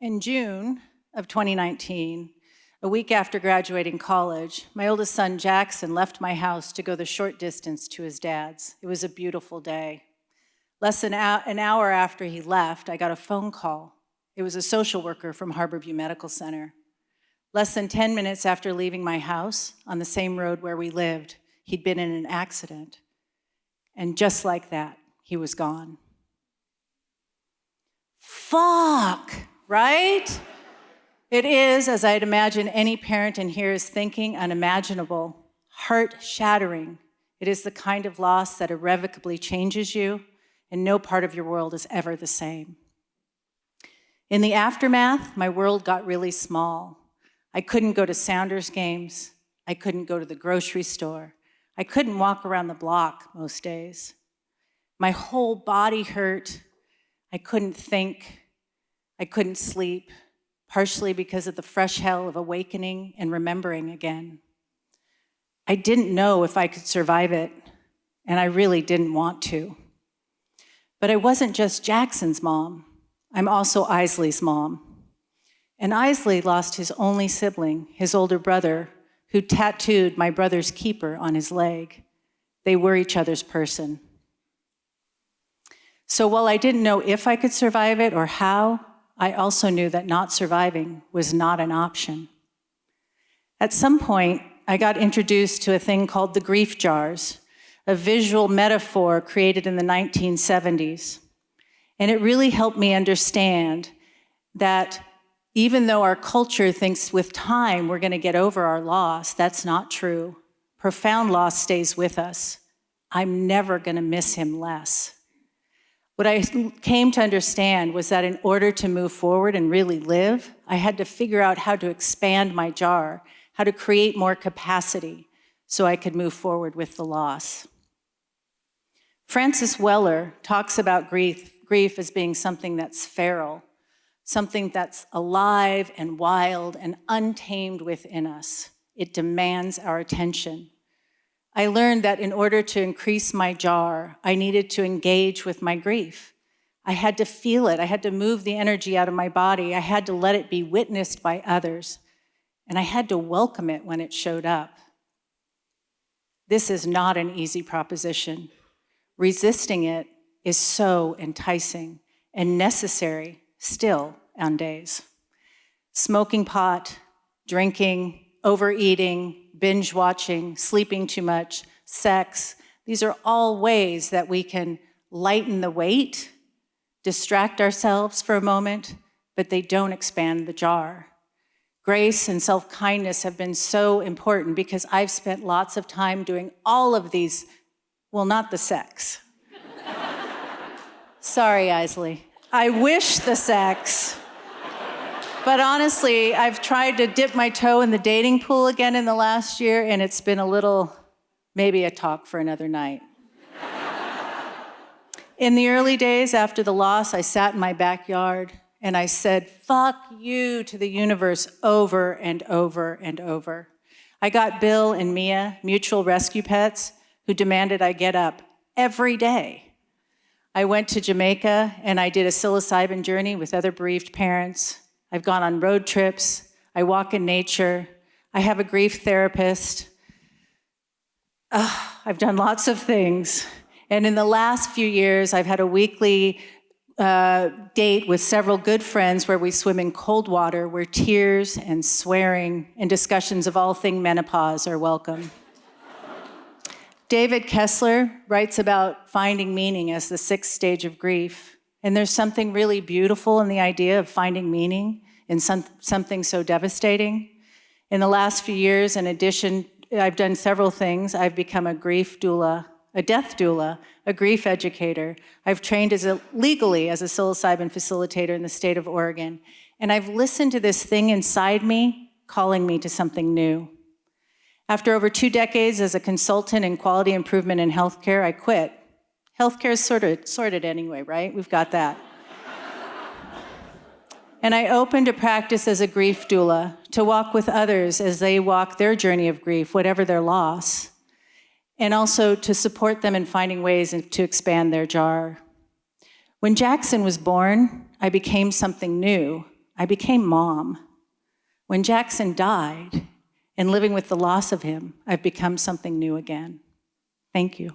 In June of 2019, a week after graduating college, my oldest son, Jackson, left my house to go the short distance to his dad's. It was a beautiful day. Less than an hour after he left, I got a phone call. It was a social worker from Harborview Medical Center. Less than 10 minutes after leaving my house, on the same road where we lived, he'd been in an accident. And just like that, he was gone. Fuck, right? It is, as I'd imagine any parent in here is thinking, unimaginable, heart-shattering. It is the kind of loss that irrevocably changes you, and no part of your world is ever the same. In the aftermath, my world got really small. I couldn't go to Sounders games. I couldn't go to the grocery store. I couldn't walk around the block most days. My whole body hurt. I couldn't think. I couldn't sleep, partially because of the fresh hell of awakening and remembering again. I didn't know if I could survive it, and I really didn't want to. But I wasn't just Jackson's mom. I'm also Isley's mom. And Isley lost his only sibling, his older brother, who tattooed my brother's keeper on his leg. They were each other's person. So while I didn't know if I could survive it or how, I also knew that not surviving was not an option. At some point, I got introduced to a thing called the grief jars, a visual metaphor created in the 1970s. And it really helped me understand that even though our culture thinks with time we're going to get over our loss, that's not true. Profound loss stays with us. I'm never going to miss him less. What I came to understand was that in order to move forward and really live, I had to figure out how to expand my jar, how to create more capacity so I could move forward with the loss. Francis Weller talks about grief as being something that's feral, something that's alive and wild and untamed within us. It demands our attention. I learned that in order to increase my jar, I needed to engage with my grief. I had to feel it. I had to move the energy out of my body. I had to let it be witnessed by others. And I had to welcome it when it showed up. This is not an easy proposition. Resisting it is so enticing and necessary still on days. Smoking pot, drinking, overeating, binge watching, sleeping too much, sex, these are all ways that we can lighten the weight, distract ourselves for a moment, but they don't expand the jar. Grace and self-kindness have been so important because I've spent lots of time doing all of these, well, not the sex. Sorry, Isley. I wish the sex. But honestly, I've tried to dip my toe in the dating pool again in the last year, and it's been a little, maybe a talk for another night. In the early days after the loss, I sat in my backyard and I said, fuck you to the universe over and over and over. I got Bill and Mia, mutual rescue pets, who demanded I get up every day. I went to Jamaica and I did a psilocybin journey with other bereaved parents. I've gone on road trips. I walk in nature. I have a grief therapist. I've done lots of things. And in the last few years, I've had a weekly date with several good friends where we swim in cold water, where tears and swearing and discussions of all things menopause are welcome. David Kessler writes about finding meaning as the 6th stage of grief. And there's something really beautiful in the idea of finding meaning in something so devastating. In the last few years, in addition, I've done several things. I've become a grief doula, a death doula, a grief educator. I've trained legally as a psilocybin facilitator in the state of Oregon. And I've listened to this thing inside me calling me to something new. After over 2 decades as a consultant in quality improvement in healthcare, I quit. Healthcare is sorted anyway, right? We've got that. And I opened a practice as a grief doula to walk with others as they walk their journey of grief, whatever their loss, and also to support them in finding ways to expand their jar. When Jackson was born, I became something new, I became mom. When Jackson died, and living with the loss of him, I've become something new again. Thank you.